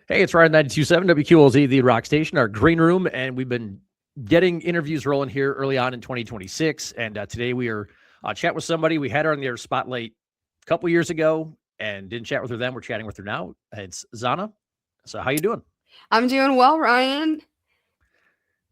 Hey, it's Ryan 92.7 WQLZ, the rock station, our green room, and we've been getting interviews rolling here early on in 2026. And today we are chatting with somebody. We had her on the air spotlight a couple years ago and didn't chat with her then. We're chatting with her now. It's Zahna. So how you doing? I'm doing well, Ryan.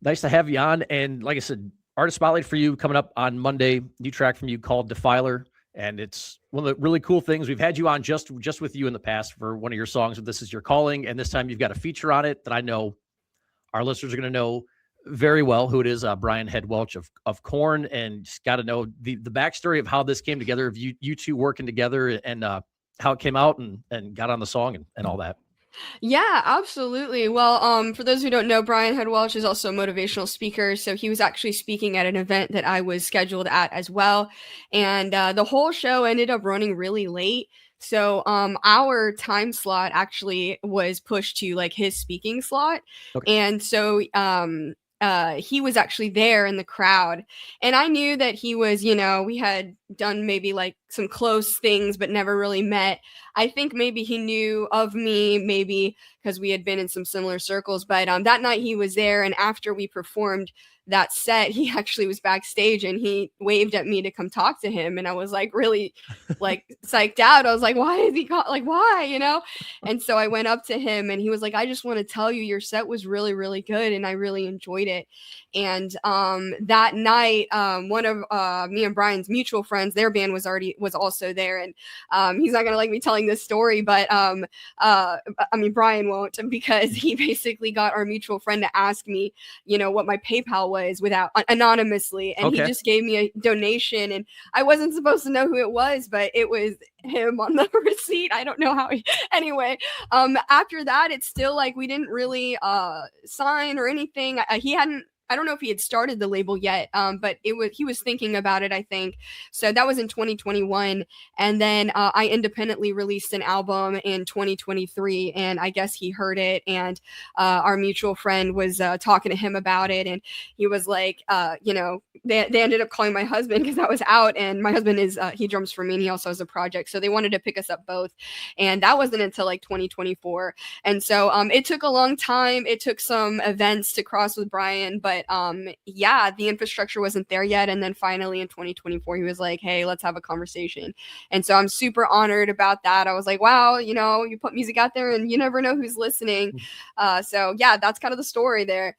Nice to have you on. And like I said, artist spotlight for you coming up on Monday. New track from you called Defiler. And it's one of the really cool things. We've had you on just with you in the past for one of your songs. This Is Your Calling. And this time you've got a feature on it that I know our listeners are going to know very well who it is. Brian Head Welch of Korn, and just got to know the backstory of how this came together, of you two working together, and how it came out and got on the song and all that. Yeah, absolutely. Well, for those who don't know, Brian Head Welch is also a motivational speaker. So he was actually speaking at an event that I was scheduled at as well. And the whole show ended up running really late. So our time slot actually was pushed to like his speaking slot. Okay. And so he was actually there in the crowd. And I knew that he was, we had done maybe like some close things, but never really met. I think maybe he knew of me, maybe because we had been in some similar circles. But that night he was there. And after we performed that set, he actually was backstage and he waved at me to come talk to him. And I was like really like psyched out. I was like, why is he like, why, And so I went up to him and he was like, I just want to tell you your set was really, really good. And I really enjoyed it. And that night, one of me and Brian's mutual friends, their band was also there. And he's not going to like me telling this story, but I mean, Brian won't, because he basically got our mutual friend to ask me, what my PayPal was without anonymously. And Okay. he just gave me a donation and I wasn't supposed to know who it was, but it was him on the receipt. I don't know how anyway, after that, it's still like, we didn't really sign or anything. I don't know if he had started the label yet, but he was thinking about it, I think. So that was in 2021. And then I independently released an album in 2023, and I guess he heard it. And our mutual friend was talking to him about it. And he was like, they ended up calling my husband because I was out. And my husband he drums for me and he also has a project. So they wanted to pick us up both. And that wasn't until like 2024. And so it took a long time. It took some events to cross with Brian, but yeah, the infrastructure wasn't there yet. And then finally in 2024, he was like, hey, let's have a conversation. And so I'm super honored about that. I was like, wow, you put music out there and you never know who's listening. So yeah, that's kind of the story there.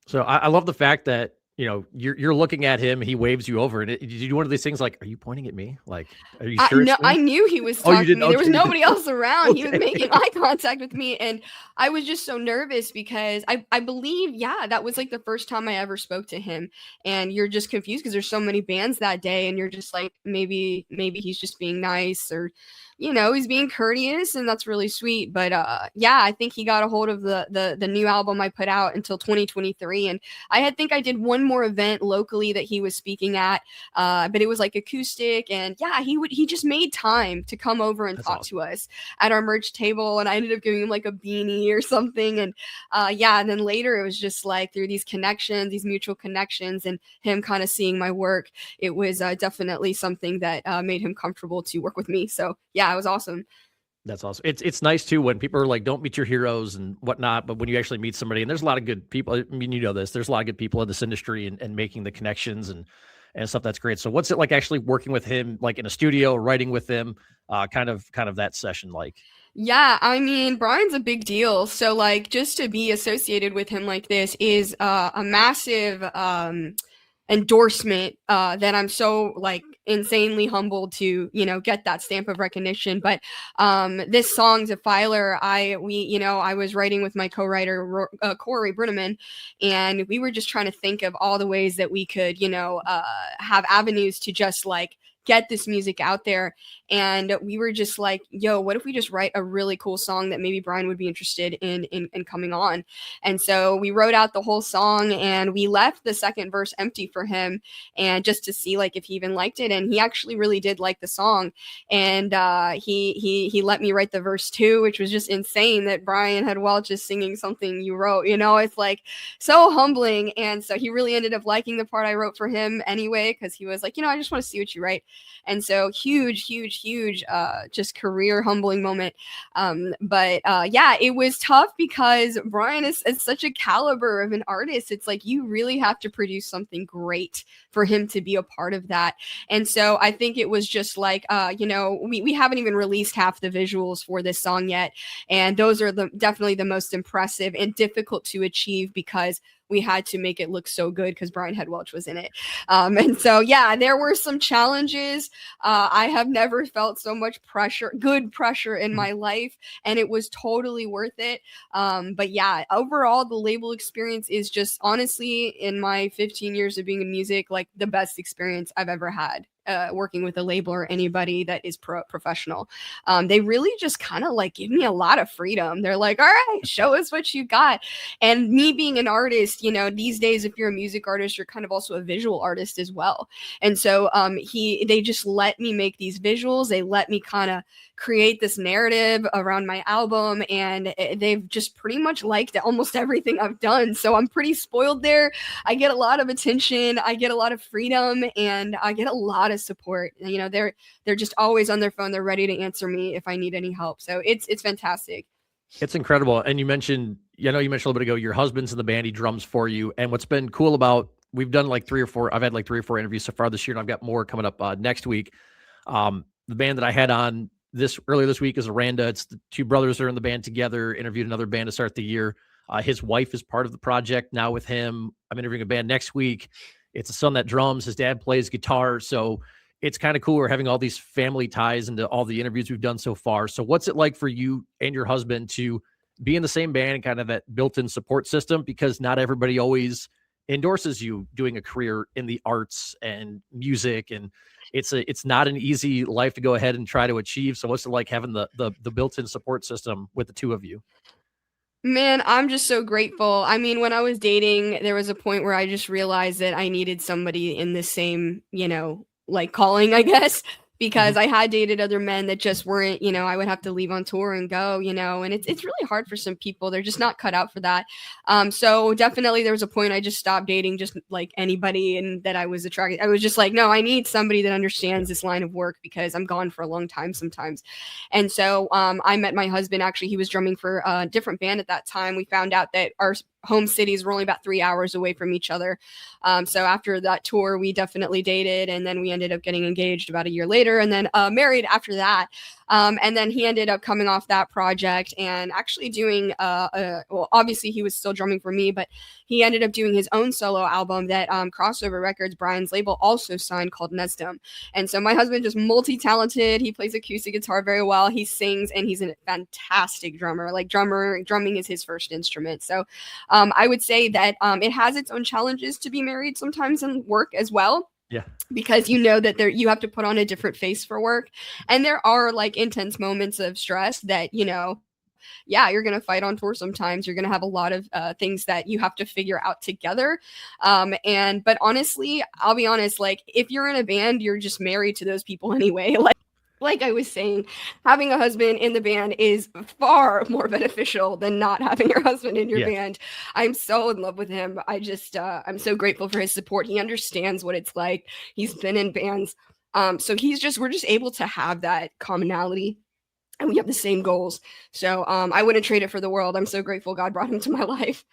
So I love the fact that, you're looking at him, he waves you over, and did you do one of these things like, are you pointing at me? Like, are you sure? No, I knew he was talking to me. There was nobody else around. Okay. He was making eye contact with me. And I was just so nervous because I believe, that was like the first time I ever spoke to him. And you're just confused because there's so many bands that day. And you're just like, maybe he's just being nice, or, he's being courteous, and that's really sweet. But I think he got a hold of the new album I put out until 2023. And I think I did one more event locally that he was speaking at, but it was like acoustic. And he just made time to come over and talk to us at our merch table. And I ended up giving him like a beanie or something. And and then later it was just like through these connections, these mutual connections, and him kind of seeing my work, it was definitely something that made him comfortable to work with me. So it was awesome. That's awesome. It's nice too when people are like, don't meet your heroes and whatnot, but when you actually meet somebody, and there's a lot of good people. I mean, there's a lot of good people in this industry and making the connections and stuff. That's great. So what's it like actually working with him, like in a studio, writing with him, kind of that session like? Yeah, I mean, Brian's a big deal. So like just to be associated with him like this is a massive endorsement that I'm so like insanely humbled to get that stamp of recognition. But this song Defiler, I was writing with my co-writer Corey Bruneman, and we were just trying to think of all the ways that we could have avenues to just like get this music out there. And we were just like, yo, what if we just write a really cool song that maybe Brian would be interested in coming on? And so we wrote out the whole song and we left the second verse empty for him, and just to see like if he even liked it. And he actually really did like the song. And he let me write the verse too, which was just insane that Brian Head Welch is singing something you wrote. It's like so humbling. And so he really ended up liking the part I wrote for him anyway, because he was like, I just want to see what you write. And so huge, just career humbling moment. But yeah, it was tough because Brian is such a caliber of an artist. It's like you really have to produce something great for him to be a part of that. And so I think it was just like, we haven't even released half the visuals for this song yet. And those are definitely the most impressive and difficult to achieve because we had to make it look so good because Brian Head Welch was in it. And so, yeah, there were some challenges. I have never felt so much good pressure in my life, and it was totally worth it. But yeah, overall, the label experience is just honestly, in my 15 years of being in music, like the best experience I've ever had. Working with a label or anybody that is professional. They really just kind of like give me a lot of freedom. They're like, all right, show us what you got. And me being an artist, these days, if you're a music artist, you're kind of also a visual artist as well. And so they just let me make these visuals. They let me kind of create this narrative around my album, and they've just pretty much liked almost everything I've done. So I'm pretty spoiled there. I get a lot of attention, I get a lot of freedom, and I get a lot of support. They're just always on their phone. They're ready to answer me if I need any help. So it's fantastic. It's incredible. And you mentioned a little bit ago, your husband's in the band, he drums for you. And what's been cool about, we've done like I've had like 3 or 4 interviews so far this year, and I've got more coming up next week. The band that I had on earlier this week is Aranda. It's the 2 brothers that are in the band together, interviewed another band to start the year. His wife is part of the project now with him. I'm interviewing a band next week. It's a son that drums. His dad plays guitar. So it's kind of cool. We're having all these family ties into all the interviews we've done so far. So what's it like for you and your husband to be in the same band and kind of that built-in support system? Because not everybody always endorses you doing a career in the arts and music, and it's not an easy life to go ahead and try to achieve. So what's it like having the built-in support system with the 2 of you? Man, I'm just so grateful. I mean, when I was dating, there was a point where I just realized that I needed somebody in the same, like calling, I guess, because I had dated other men that just weren't, I would have to leave on tour and go, and it's really hard for some people. They're just not cut out for that. So definitely there was a point I just stopped dating just like anybody and that I was attracted. I was just like, no, I need somebody that understands this line of work because I'm gone for a long time sometimes. And so I met my husband. Actually, he was drumming for a different band at that time. We found out that our home cities were only about 3 hours away from each other. So after that tour, we definitely dated, and then we ended up getting engaged about a year later, and then married after that. And then he ended up coming off that project and actually doing, well, obviously he was still drumming for me, but he ended up doing his own solo album that Crossover Records, Brian's label, also signed, called Nesdom. And so my husband just multi-talented. He plays acoustic guitar very well. He sings, and he's a fantastic drummer. Like drumming is his first instrument. So I would say that it has its own challenges to be married sometimes and work as well. Yeah. Because that you have to put on a different face for work. And there are like intense moments of stress that, yeah, you're going to fight on tour sometimes. You're going to have a lot of things that you have to figure out together. But honestly, I'll be honest, like if you're in a band, you're just married to those people anyway. Like I was saying, having a husband in the band is far more beneficial than not having your husband in your band. I'm so in love with him. I'm so grateful for his support. He understands what it's like. He's been in bands. So we're just able to have that commonality, and we have the same goals. So I wouldn't trade it for the world. I'm so grateful God brought him to my life.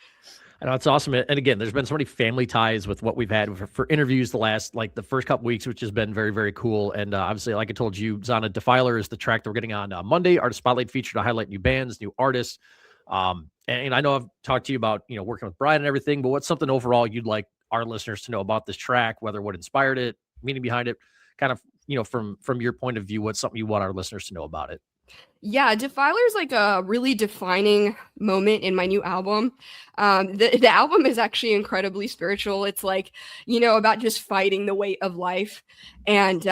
I know, it's awesome. And again, there's been so many family ties with what we've had for interviews the first couple weeks, which has been very, very cool. And obviously, like I told you, Zahna, Defiler is the track that we're getting on Monday. Artist Spotlight feature to highlight new bands, new artists. And I know I've talked to you about, working with Brian and everything, but what's something overall you'd like our listeners to know about this track, whether what inspired it, meaning behind it, kind of, from your point of view, what's something you want our listeners to know about it? Yeah, Defiler is like a really defining moment in my new album. The album is actually incredibly spiritual. It's like, about just fighting the weight of life. And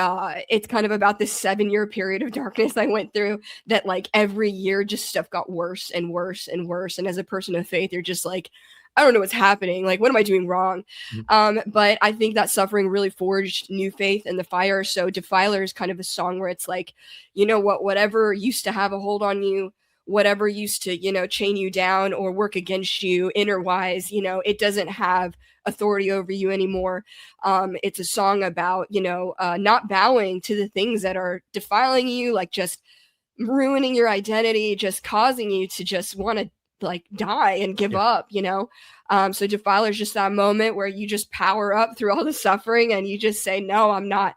it's kind of about this 7-year period of darkness I went through that like every year just stuff got worse and worse and worse. And as a person of faith, you're just like, I don't know what's happening. Like, what am I doing wrong? But I think that suffering really forged new faith in the fire. So Defiler is kind of a song where it's like, whatever used to have a hold on you, whatever used to, chain you down or work against you inner wise, it doesn't have authority over you anymore. It's a song about, not bowing to the things that are defiling you, like just ruining your identity, just causing you to just want to like die and give up, so Defiler is just that moment where you just power up through all the suffering and you just say, no, I'm not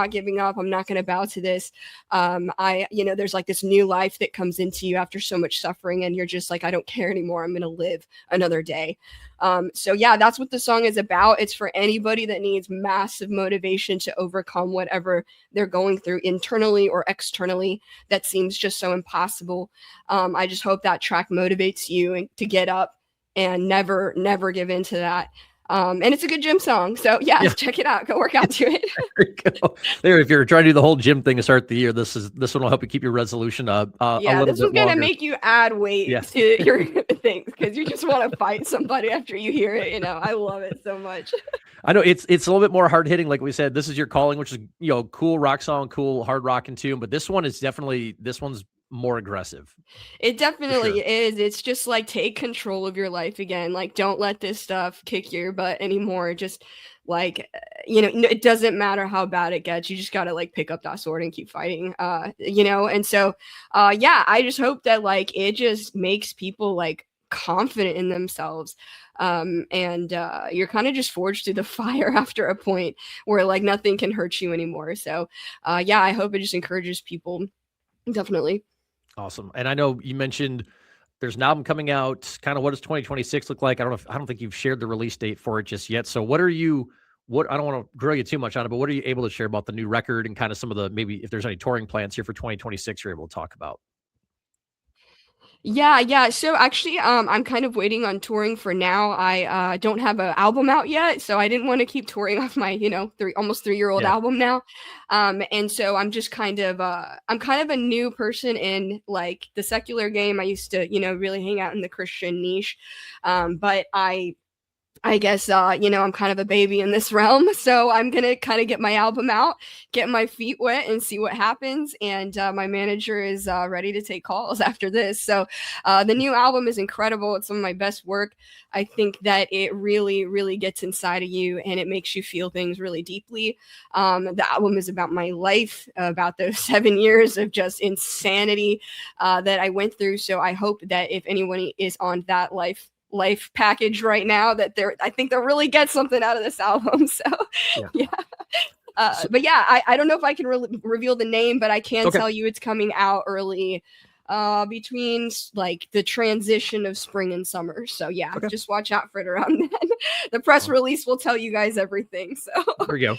giving up. I'm not going to bow to this. There's like this new life that comes into you after so much suffering and you're just like, I don't care anymore. I'm going to live another day. So yeah, that's what the song is about. It's for anybody that needs massive motivation to overcome whatever they're going through internally or externally that seems just so impossible. I just hope that track motivates you to get up and never give in to that. And it's a good gym song. So yeah, check it out. Go work out to it. There, if you're trying to do the whole gym thing to start the year, this one will help you keep your resolution a little bit this one's going to longer. make you add weight to your things because you just want to fight somebody after you hear it. I love it so much. I know it's a little bit more hard hitting. Like we said, this is your calling, which is, cool rock song, cool hard rock and tune. But this one's more aggressive. It definitely is. It's just like, take control of your life again. Like, don't let this stuff kick your butt anymore. Just like, it doesn't matter how bad it gets. You just got to like pick up that sword and keep fighting, and so, I just hope that like, it just makes people like confident in themselves. And you're kind of just forged through the fire after a point where like nothing can hurt you anymore. So, I hope it just encourages people. Definitely. Awesome. And I know you mentioned there's an album coming out. Kind of what does 2026 look like? I don't think you've shared the release date for it just yet. So I don't want to grill you too much on it, but what are you able to share about the new record and kind of some of the, maybe if there's any touring plans here for 2026 you're able to talk about? Yeah. So actually, I'm kind of waiting on touring for now. I don't have an album out yet, so I didn't want to keep touring off my, almost 3-year-old album now. And so I'm just kind of a new person in like the secular game. I used to, really hang out in the Christian niche, but I guess, I'm kind of a baby in this realm. So I'm going to kind of get my album out, get my feet wet and see what happens. And my manager is ready to take calls after this. So the new album is incredible. It's some of my best work. I think that it really, really gets inside of you and it makes you feel things really deeply. The album is about my life, about those 7 years of just insanity that I went through. So I hope that if anyone is on that life package right now, that I think they'll really get something out of this album. So but I don't know if I can reveal the name, but I can tell you it's coming out early between like the transition of spring and summer. So just watch out for it around then. The press release will tell you guys everything. So there we go.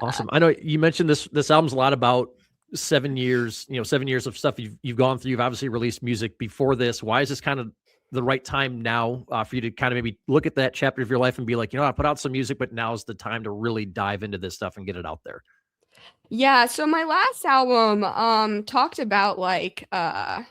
Awesome. I know you mentioned this album's a lot about 7 years, 7 years of stuff you've gone through. You've obviously released music before this. Why is this kind of the right time now for you to kind of maybe look at that chapter of your life and be like, I put out some music, but now's the time to really dive into this stuff and get it out there? Yeah. So my last album talked about like I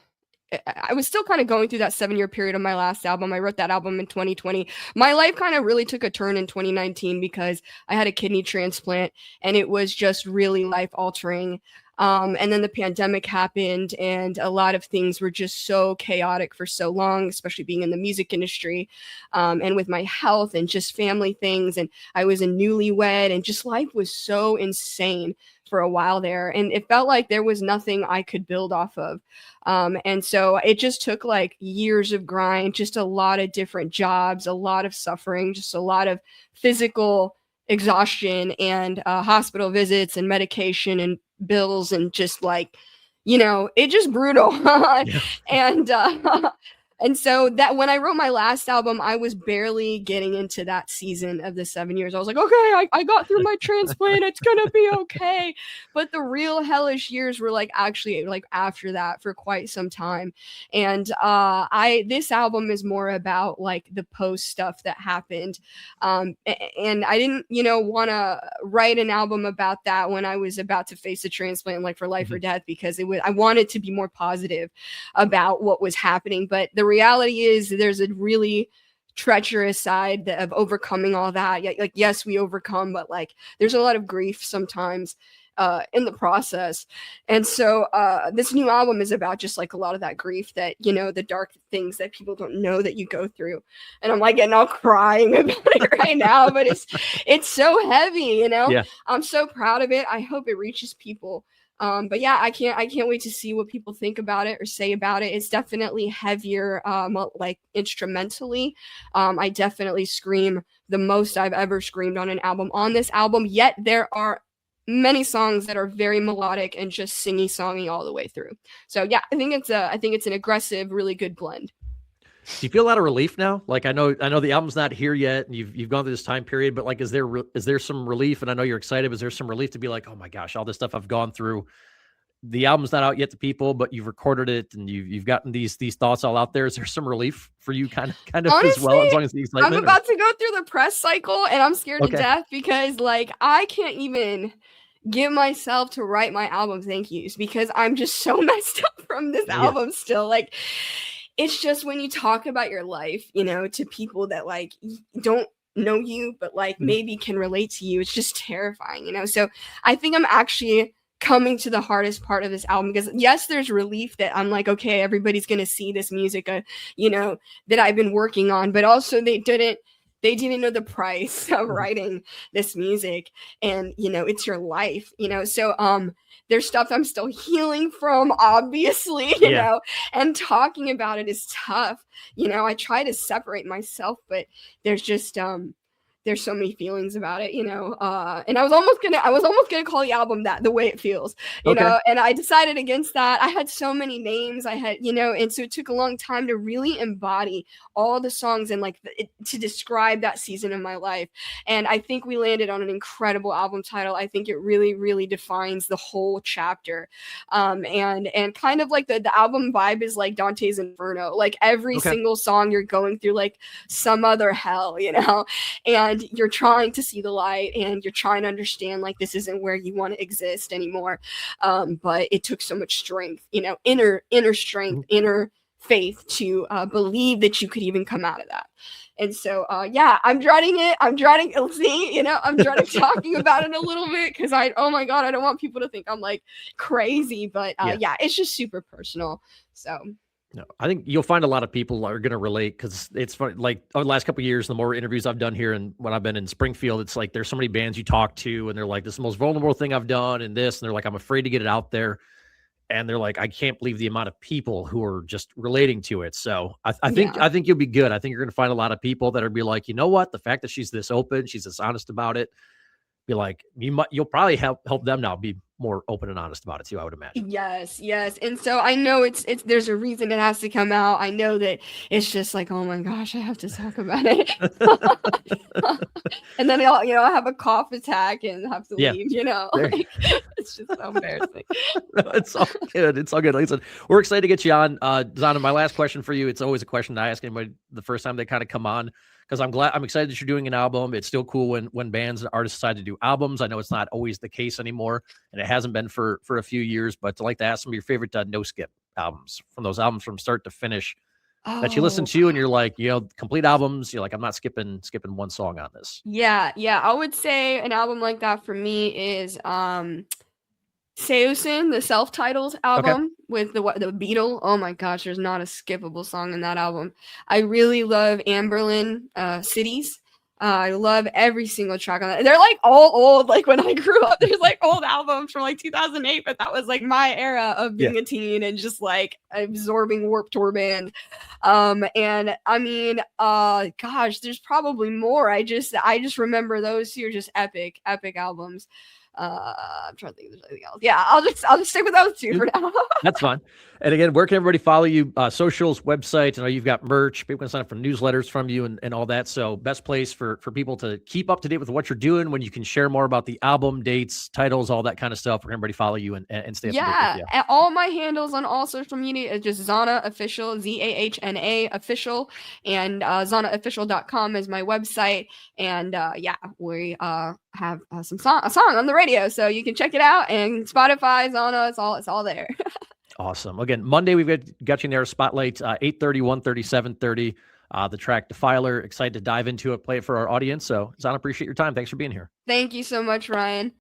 was still kind of going through that 7-year period of my last album. I wrote that album in 2020. My life kind of really took a turn in 2019 because I had a kidney transplant and it was just really life altering. And then the pandemic happened and a lot of things were just so chaotic for so long, especially being in the music industry, and with my health and just family things. And I was a newlywed and just life was so insane for a while there. And it felt like there was nothing I could build off of. And so it just took like years of grind, just a lot of different jobs, a lot of suffering, just a lot of physical exhaustion and hospital visits and medication and bills and just like, it just brutal. And so that when I wrote my last album, I was barely getting into that season of the 7 years. I was like, okay, I got through my transplant. It's going to be okay. But the real hellish years were like actually like after that for quite some time. And this album is more about like the post stuff that happened. And I didn't, want to write an album about that when I was about to face a transplant, like for life or death, because I wanted to be more positive about what was happening. But the reality is there's a really treacherous side of overcoming all that. Like, yes, we overcome, but like there's a lot of grief sometimes in the process. And so this new album is about just like a lot of that grief that, you know, the dark things that people don't know that you go through. And I'm like getting all crying about it right now, but it's so heavy, you know. Yeah. I'm so proud of it. I hope it reaches people. But yeah, I can't wait to see what people think about it or say about it. It's definitely heavier, like instrumentally. I definitely scream the most I've ever screamed on an album on this album. Yet there are many songs that are very melodic and just singy-songy all the way through. So yeah, I think it's an aggressive, really good blend. Do you feel a lot of relief now? Like I know the album's not here yet, and you've gone through this time period, but like, is there some relief? And I know you're excited. Is there some relief to be like, oh my gosh, all this stuff I've gone through, the album's not out yet to people, but you've recorded it and you've gotten these thoughts all out there. Is there some relief for you, kind of Honestly, as well, as long as the excitement? I'm about to go through the press cycle, and I'm scared Okay. to death because like I can't even give myself to write my album thank yous because I'm just so messed up from this album still. Like, it's just when you talk about your life, you know, to people that like don't know you, but like maybe can relate to you, it's just terrifying, you know? So I think I'm actually coming to the hardest part of this album because yes, there's relief that I'm like, okay, everybody's going to see this music, you know, that I've been working on, but also they didn't know the price of writing this music, and, you know, it's your life, you know? So, there's stuff I'm still healing from, obviously, you know, and talking about it is tough. You know, I try to separate myself, but there's just, there's so many feelings about it, you know, and I was almost gonna call the album that, The Way It Feels, you know, and I decided against that. I had so many names I had, you know, and so it took a long time to really embody all the songs and like to describe that season of my life. And I think we landed on an incredible album title. I think it really, really defines the whole chapter. And kind of like the album vibe is like Dante's Inferno, like every single song you're going through like some other hell, you know, and you're trying to see the light and you're trying to understand like this isn't where you want to exist anymore. But it took so much strength, you know, inner strength, inner faith to believe that you could even come out of that. And so, yeah, I'm dreading it. I'm dreading talking about it a little bit because oh my God, I don't want people to think I'm like crazy, but yeah, it's just super personal. So. No, I think you'll find a lot of people are going to relate because it's funny. Like over the last couple of years, the more interviews I've done here and when I've been in Springfield, it's like there's so many bands you talk to and they're like, this is the most vulnerable thing I've done and this. And they're like, I'm afraid to get it out there. And they're like, I can't believe the amount of people who are just relating to it. So I think you'll be good. I think you're going to find a lot of people that are be like, you know what? The fact that she's this open, she's this honest about it. Be like, you'll probably help them now be more open and honest about it too, I would imagine. Yes. And so I know it's there's a reason it has to come out. I know that it's just like, oh my gosh, I have to talk about it. And then I'll, you know, I have a cough attack and have to leave, you know. Like, it's just so embarrassing. It's all good. It's all good. Like I said, we're excited to get you on. Zahna, my last question for you. It's always a question I ask anybody the first time they kind of come on. Because I'm excited that you're doing an album. It's still cool when bands and artists decide to do albums. I know it's not always the case anymore, and it hasn't been for a few years. But I'd like to ask some of your favorite no skip albums from those albums from start to finish that you listen to, and you're like, you know, complete albums. You're like, I'm not skipping one song on this. Yeah. I would say an album like that for me is Seusin, the self-titled album with the Beatle. Oh my gosh, there's not a skippable song in that album. I really love Amberlin Cities. I love every single track on that. They're like all old. Like when I grew up, there's like old albums from like 2008, but that was like my era of being a teen and just like absorbing Warped Tour band. And I mean, gosh, there's probably more. I just remember those two are just epic albums. I'm trying to think if there's anything else. Yeah, I'll just stick with those two for now. That's fine. And again, where can everybody follow you? Socials, websites. I know you've got merch. People can sign up for newsletters from you and all that. So best place for people to keep up to date with what you're doing, when you can share more about the album, dates, titles, all that kind of stuff. Where everybody follow you and stay up to date with you. And all my handles on all social media is just Zahna Official, Zahna Official, and ZahnaOfficial.com is my website. And we have a song on the radio, so you can check it out. And Spotify, Zahna, it's all there. Awesome. Again, Monday we've got you in there. Spotlight 8:30, 1:30, 7:30. The track Defiler. Excited to dive into it, play it for our audience. So, Zahna, appreciate your time. Thanks for being here. Thank you so much, Ryan.